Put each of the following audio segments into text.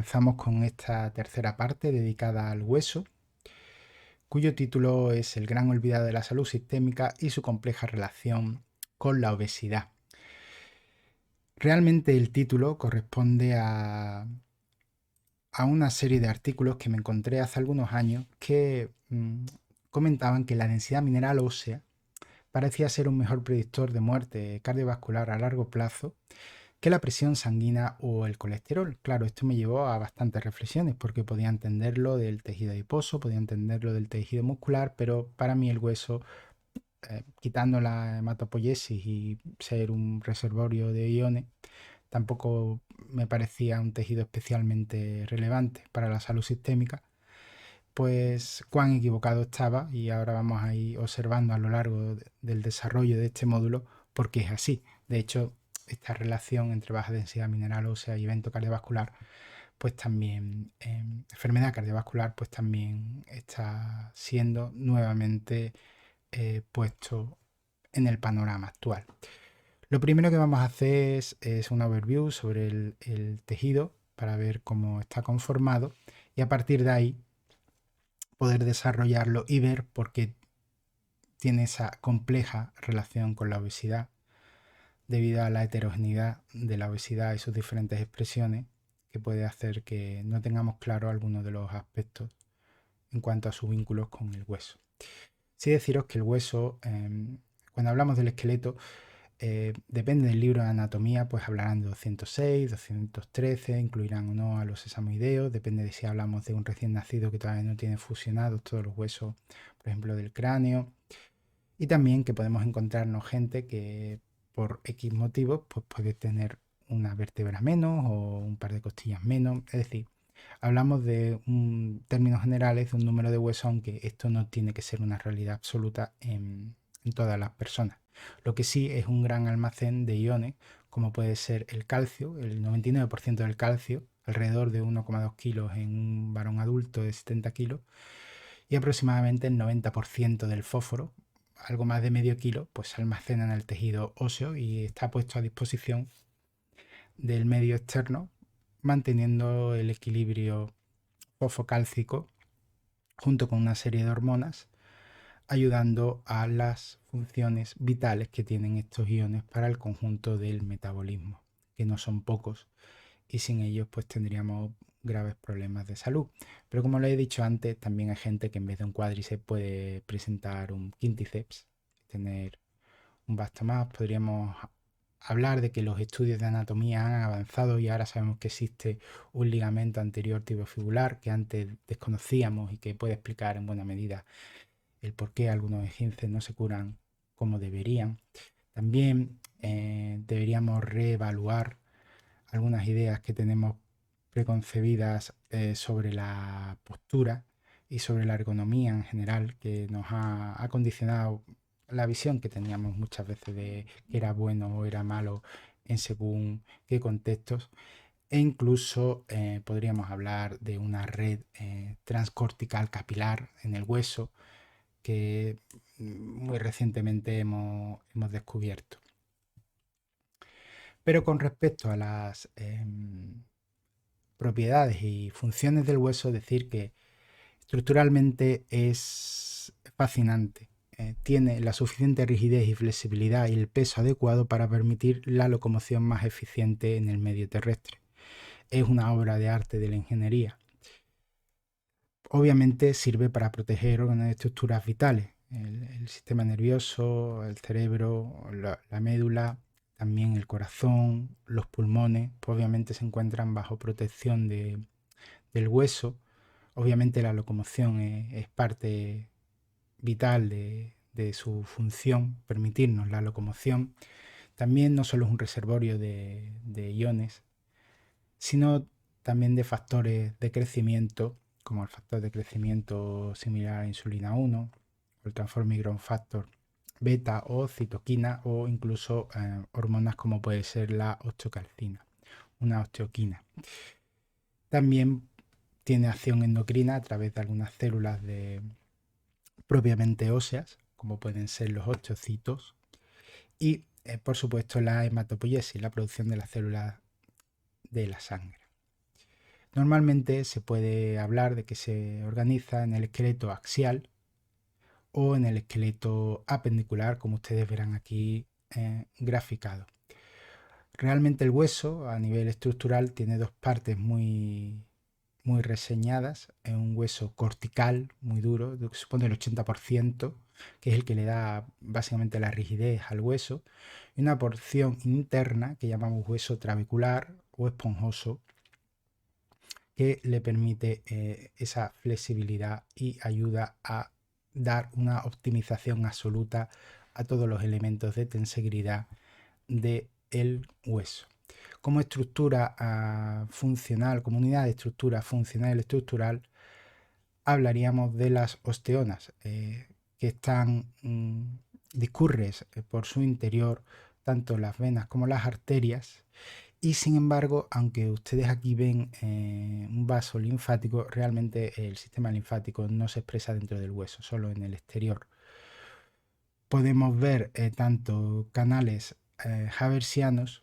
comenzamos con esta tercera parte dedicada al hueso, cuyo título es El gran olvidado de la salud sistémica y su compleja relación con la obesidad. Realmente el título corresponde a una serie de artículos que me encontré hace algunos años que comentaban que la densidad mineral ósea parecía ser un mejor predictor de muerte cardiovascular a largo plazo que la presión sanguínea o el colesterol. Claro, esto me llevó a bastantes reflexiones porque podía entenderlo del tejido adiposo, podía entenderlo del tejido muscular, pero para mí el hueso, quitando la hematopoiesis y ser un reservorio de iones, tampoco me parecía un tejido especialmente relevante para la salud sistémica. Pues cuán equivocado estaba, y ahora vamos a ir observando a lo largo del desarrollo de este módulo por qué es así. De hecho, esta relación entre baja densidad mineral ósea y evento cardiovascular, pues también, enfermedad cardiovascular, pues también está siendo nuevamente puesto en el panorama actual. Lo primero que vamos a hacer es una overview sobre el tejido para ver cómo está conformado y a partir de ahí poder desarrollarlo y ver por qué tiene esa compleja relación con la obesidad debido a la heterogeneidad de la obesidad y sus diferentes expresiones, que puede hacer que no tengamos claro algunos de los aspectos en cuanto a sus vínculos con el hueso. Sí deciros que el hueso, cuando hablamos del esqueleto, depende del libro de anatomía, pues hablarán de 206, 213, incluirán o no a los sesamoideos, depende de si hablamos de un recién nacido que todavía no tiene fusionados todos los huesos, por ejemplo, del cráneo, y también que podemos encontrarnos gente que por X motivos pues puede tener una vértebra menos o un par de costillas menos, es decir, hablamos de términos generales de un número de huesos, aunque esto no tiene que ser una realidad absoluta en todas las personas. Lo que sí es un gran almacén de iones, como puede ser el calcio, el 99% del calcio, alrededor de 1,2 kilos en un varón adulto de 70 kilos, y aproximadamente el 90% del fósforo, algo más de medio kilo, pues se almacena en el tejido óseo y está puesto a disposición del medio externo, manteniendo el equilibrio fosfocálcico junto con una serie de hormonas, ayudando a las funciones vitales que tienen estos iones para el conjunto del metabolismo, que no son pocos, y sin ellos pues tendríamos graves problemas de salud. Pero como lo he dicho antes, también hay gente que en vez de un cuádriceps puede presentar un quínticeps, tener un basto más. Podríamos hablar de que los estudios de anatomía han avanzado y ahora sabemos que existe un ligamento anterior tibiofigular que antes desconocíamos y que puede explicar en buena medida el por qué algunos esguinces no se curan como deberían. También deberíamos reevaluar algunas ideas que tenemos preconcebidas sobre la postura y sobre la ergonomía en general, que nos ha condicionado la visión que teníamos muchas veces de que era bueno o era malo en según qué contextos. E incluso podríamos hablar de una red transcortical capilar en el hueso que muy recientemente hemos descubierto. Pero con respecto a las propiedades y funciones del hueso, decir que estructuralmente es fascinante. Tiene la suficiente rigidez y flexibilidad y el peso adecuado para permitir la locomoción más eficiente en el medio terrestre. Es una obra de arte de la ingeniería. Obviamente sirve para proteger órganos y estructuras vitales, el sistema nervioso, el cerebro, la médula, también el corazón, los pulmones, pues obviamente se encuentran bajo protección del hueso. Obviamente la locomoción es parte vital de su función, permitirnos la locomoción. También no solo es un reservorio de iones, sino también de factores de crecimiento, como el factor de crecimiento similar a insulina 1, o el transforming growth factor beta o citoquina, o incluso hormonas como puede ser la osteocalcina, una osteoquina. También tiene acción endocrina a través de algunas células propiamente óseas, como pueden ser los osteocitos, y por supuesto la hematopoiesis, la producción de las células de la sangre. Normalmente se puede hablar de que se organiza en el esqueleto axial o en el esqueleto apendicular, como ustedes verán aquí graficado. Realmente el hueso a nivel estructural tiene dos partes muy reseñadas. Es un hueso cortical muy duro, que supone el 80%, que es el que le da básicamente la rigidez al hueso, y una porción interna que llamamos hueso trabecular o esponjoso, que le permite esa flexibilidad y ayuda a dar una optimización absoluta a todos los elementos de tensegridad del hueso. Como estructura funcional, como unidad de estructura funcional y estructural, hablaríamos de las osteonas, que están discurres por su interior, tanto las venas como las arterias, y sin embargo, aunque ustedes aquí ven un vaso linfático, realmente el sistema linfático no se expresa dentro del hueso, solo en el exterior. Podemos ver tanto canales haversianos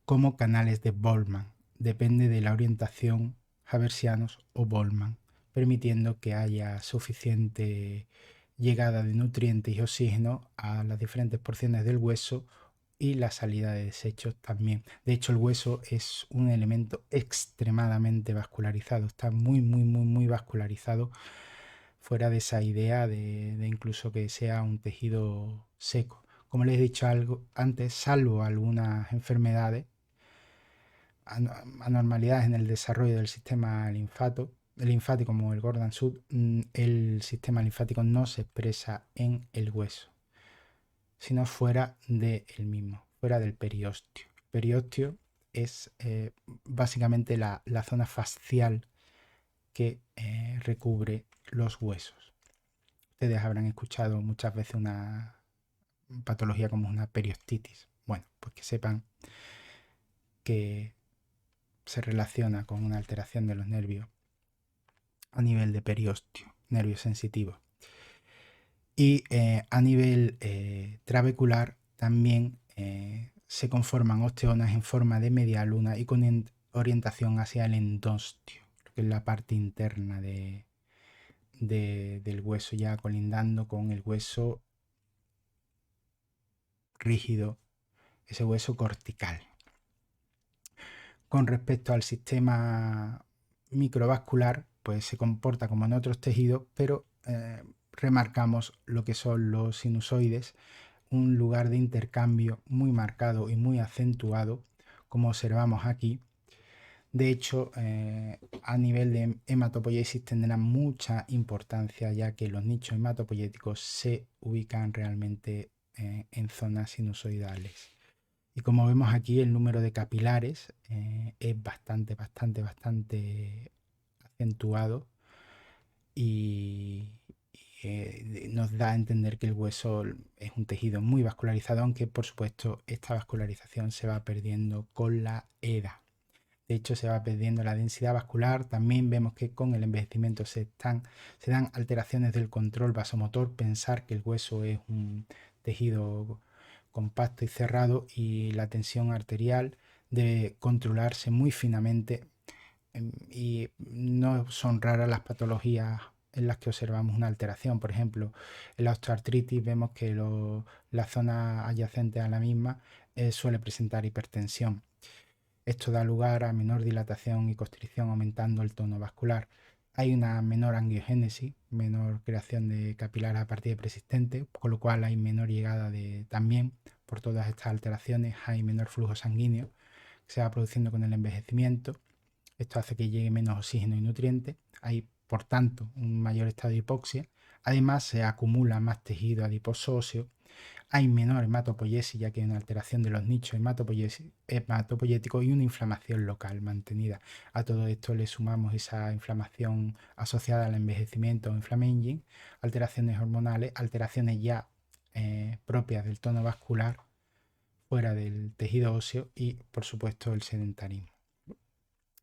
como canales de Boltzmann. Depende de la orientación, haversianos o Boltzmann, permitiendo que haya suficiente llegada de nutrientes y oxígeno a las diferentes porciones del hueso y la salida de desechos también. De hecho, el hueso es un elemento extremadamente vascularizado, está muy vascularizado, fuera de esa idea de incluso que sea un tejido seco. Como les he dicho algo antes, salvo algunas enfermedades, anormalidades en el desarrollo del sistema linfático como el Gordon-Sud, el sistema linfático no se expresa en el hueso, sino fuera del mismo, fuera del periósteo. El periósteo es básicamente la zona fascial que recubre los huesos. Ustedes habrán escuchado muchas veces una patología como una periostitis. Bueno, pues que sepan que se relaciona con una alteración de los nervios a nivel de periósteo, nervio sensitivo. Y a nivel trabecular también se conforman osteonas en forma de media luna y con orientación hacia el endostio, que es la parte interna del hueso, ya colindando con el hueso rígido, ese hueso cortical. Con respecto al sistema microvascular, pues se comporta como en otros tejidos, pero remarcamos lo que son los sinusoides, un lugar de intercambio muy marcado y muy acentuado, como observamos aquí. De hecho, a nivel de hematopoiesis tendrán mucha importancia, ya que los nichos hematopoyéticos se ubican realmente en zonas sinusoidales. Y como vemos aquí, el número de capilares es bastante acentuado y nos da a entender que el hueso es un tejido muy vascularizado, aunque por supuesto esta vascularización se va perdiendo con la edad. De hecho, se va perdiendo la densidad vascular. También vemos que con el envejecimiento se dan alteraciones del control vasomotor. Pensar que el hueso es un tejido compacto y cerrado y la tensión arterial debe controlarse muy finamente, y no son raras las patologías en las que observamos una alteración. Por ejemplo, en la osteoartritis vemos que la zona adyacente a la misma suele presentar hipertensión. Esto da lugar a menor dilatación y constricción, aumentando el tono vascular. Hay una menor angiogénesis, menor creación de capilares a partir de persistente, con lo cual hay menor llegada también por todas estas alteraciones, hay menor flujo sanguíneo que se va produciendo con el envejecimiento. Esto hace que llegue menos oxígeno y nutrientes. Hay, por tanto, un mayor estado de hipoxia. Además, se acumula más tejido adiposo óseo. Hay menor hematopoiesis, ya que hay una alteración de los nichos hematopoyéticos y una inflamación local mantenida. A todo esto le sumamos esa inflamación asociada al envejecimiento o inflammaging, alteraciones hormonales, alteraciones ya propias del tono vascular fuera del tejido óseo y, por supuesto, el sedentarismo.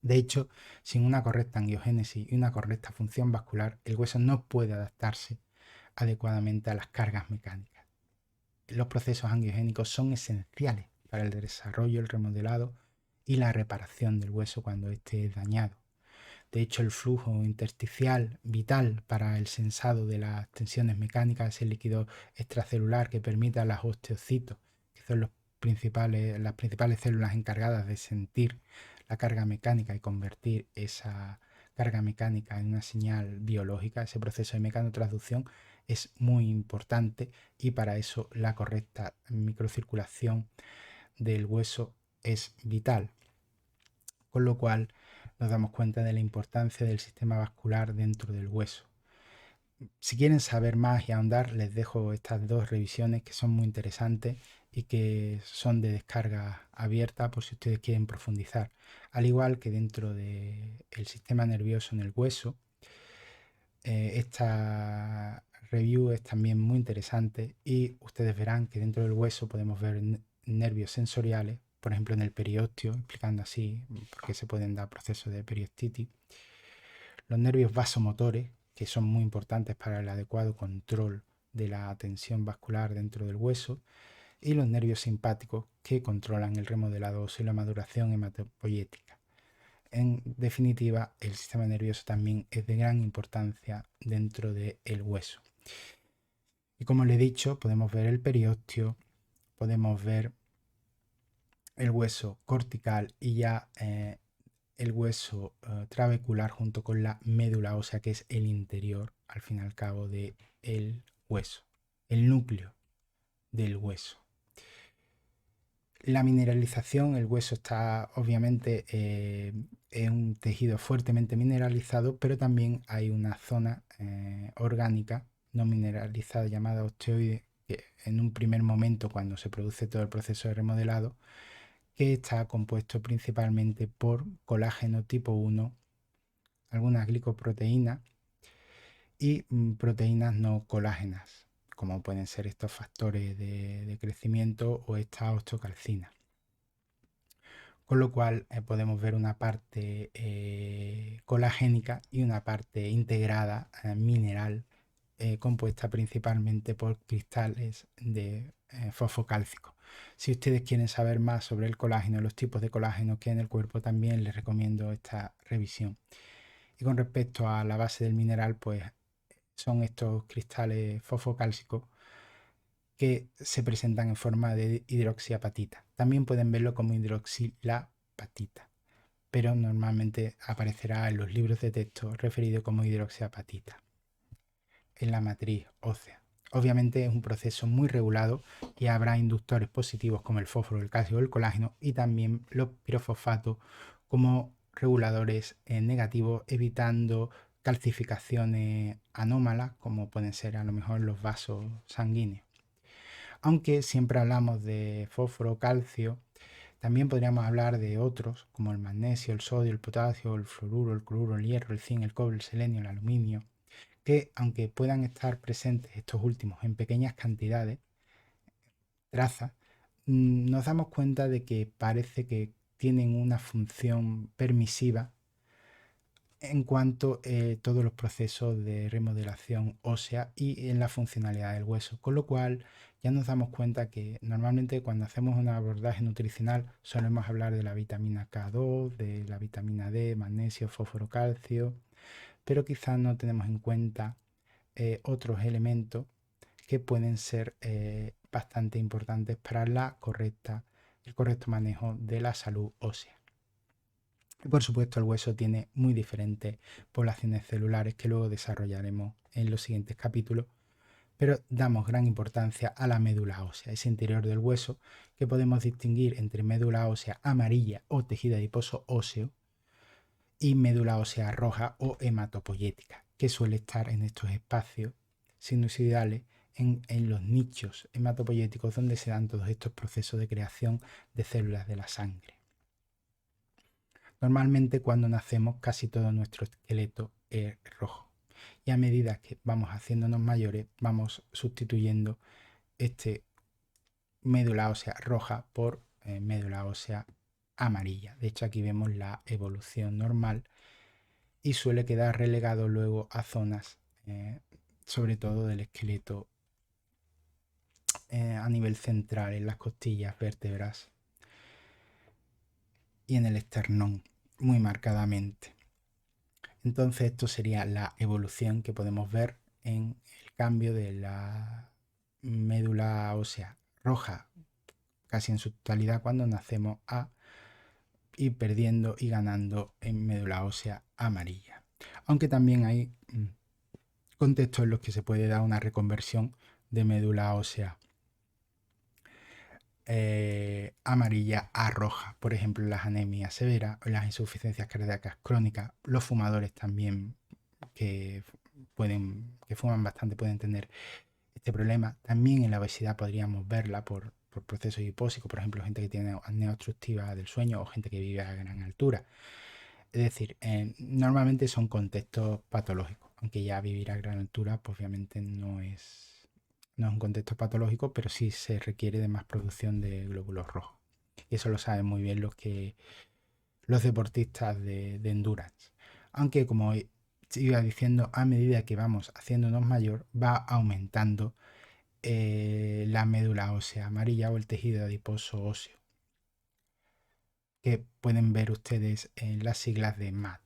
De hecho, sin una correcta angiogénesis y una correcta función vascular, el hueso no puede adaptarse adecuadamente a las cargas mecánicas. Los procesos angiogénicos son esenciales para el desarrollo, el remodelado y la reparación del hueso cuando éste es dañado. De hecho, el flujo intersticial vital para el sensado de las tensiones mecánicas es el líquido extracelular que permite a los osteocitos, que son las principales células encargadas de sentir la carga mecánica y convertir esa carga mecánica en una señal biológica. Ese proceso de mecanotransducción es muy importante y para eso la correcta microcirculación del hueso es vital. Con lo cual nos damos cuenta de la importancia del sistema vascular dentro del hueso. Si quieren saber más y ahondar, les dejo estas dos revisiones que son muy interesantes y que son de descarga abierta por si ustedes quieren profundizar. Al igual que dentro del sistema nervioso en el hueso, esta review es también muy interesante y ustedes verán que dentro del hueso podemos ver nervios sensoriales, por ejemplo en el periósteo, explicando así por qué se pueden dar procesos de periostitis, los nervios vasomotores, que son muy importantes para el adecuado control de la tensión vascular dentro del hueso, y los nervios simpáticos, que controlan el remodelado óseo y la maduración hematopoyética. En definitiva, el sistema nervioso también es de gran importancia dentro del hueso. Y como les he dicho, podemos ver el periósteo, podemos ver el hueso cortical y ya el hueso trabecular junto con la médula ósea, que es el interior, al fin y al cabo, del hueso, el núcleo del hueso. La mineralización, el hueso está obviamente en un tejido fuertemente mineralizado, pero también hay una zona orgánica no mineralizada llamada osteoide, que en un primer momento, cuando se produce todo el proceso de remodelado, que está compuesto principalmente por colágeno tipo 1, algunas glicoproteínas y proteínas no colágenas, como pueden ser estos factores de crecimiento o esta osteocalcina. Con lo cual podemos ver una parte colagénica y una parte integrada mineral compuesta principalmente por cristales de fosfocálcico. Si ustedes quieren saber más sobre el colágeno y los tipos de colágeno que hay en el cuerpo, también les recomiendo esta revisión. Y con respecto a la base del mineral, pues son estos cristales fosfocálcicos que se presentan en forma de hidroxiapatita. También pueden verlo como hidroxilapatita, pero normalmente aparecerá en los libros de texto referido como hidroxiapatita en la matriz ósea. Obviamente es un proceso muy regulado y habrá inductores positivos como el fósforo, el calcio o el colágeno, y también los pirofosfatos como reguladores negativos, evitando calcificaciones anómalas como pueden ser a lo mejor los vasos sanguíneos. Aunque siempre hablamos de fósforo, calcio, también podríamos hablar de otros como el magnesio, el sodio, el potasio, el fluoruro, el cloruro, el hierro, el zinc, el cobre, el selenio, el aluminio, que aunque puedan estar presentes estos últimos en pequeñas cantidades, trazas, nos damos cuenta de que parece que tienen una función permisiva en cuanto a todos los procesos de remodelación ósea y en la funcionalidad del hueso, con lo cual ya nos damos cuenta que normalmente cuando hacemos un abordaje nutricional solemos hablar de la vitamina K2, de la vitamina D, magnesio, fósforo, calcio, pero quizás no tenemos en cuenta otros elementos que pueden ser bastante importantes para el correcto manejo de la salud ósea. Y por supuesto el hueso tiene muy diferentes poblaciones celulares que luego desarrollaremos en los siguientes capítulos, pero damos gran importancia a la médula ósea, ese interior del hueso que podemos distinguir entre médula ósea amarilla o tejido adiposo óseo y médula ósea roja o hematopoyética, que suele estar en estos espacios sinusoidales en los nichos hematopoyéticos donde se dan todos estos procesos de creación de células de la sangre. Normalmente cuando nacemos casi todo nuestro esqueleto es rojo y a medida que vamos haciéndonos mayores vamos sustituyendo este médula ósea roja por médula ósea amarilla. De hecho aquí vemos la evolución normal y suele quedar relegado luego a zonas sobre todo del esqueleto a nivel central en las costillas, vértebras. y en el esternón, muy marcadamente. Entonces esto sería la evolución que podemos ver en el cambio de la médula ósea roja casi en su totalidad cuando nacemos a ir perdiendo y ganando en médula ósea amarilla. Aunque también hay contextos en los que se puede dar una reconversión de médula ósea amarilla a roja, por ejemplo, las anemias severas, las insuficiencias cardíacas crónicas, los fumadores también que que fuman bastante pueden tener este problema. También en la obesidad podríamos verla por procesos hipóxicos, por ejemplo, gente que tiene apnea obstructiva del sueño o gente que vive a gran altura. Es decir, normalmente son contextos patológicos, aunque ya vivir a gran altura, pues obviamente no es un contexto patológico, pero sí se requiere de más producción de glóbulos rojos. Y eso lo saben muy bien los deportistas de endurance. Aunque como iba diciendo, a medida que vamos haciéndonos mayor, va aumentando la médula ósea amarilla o el tejido adiposo óseo, que pueden ver ustedes en las siglas de MAD.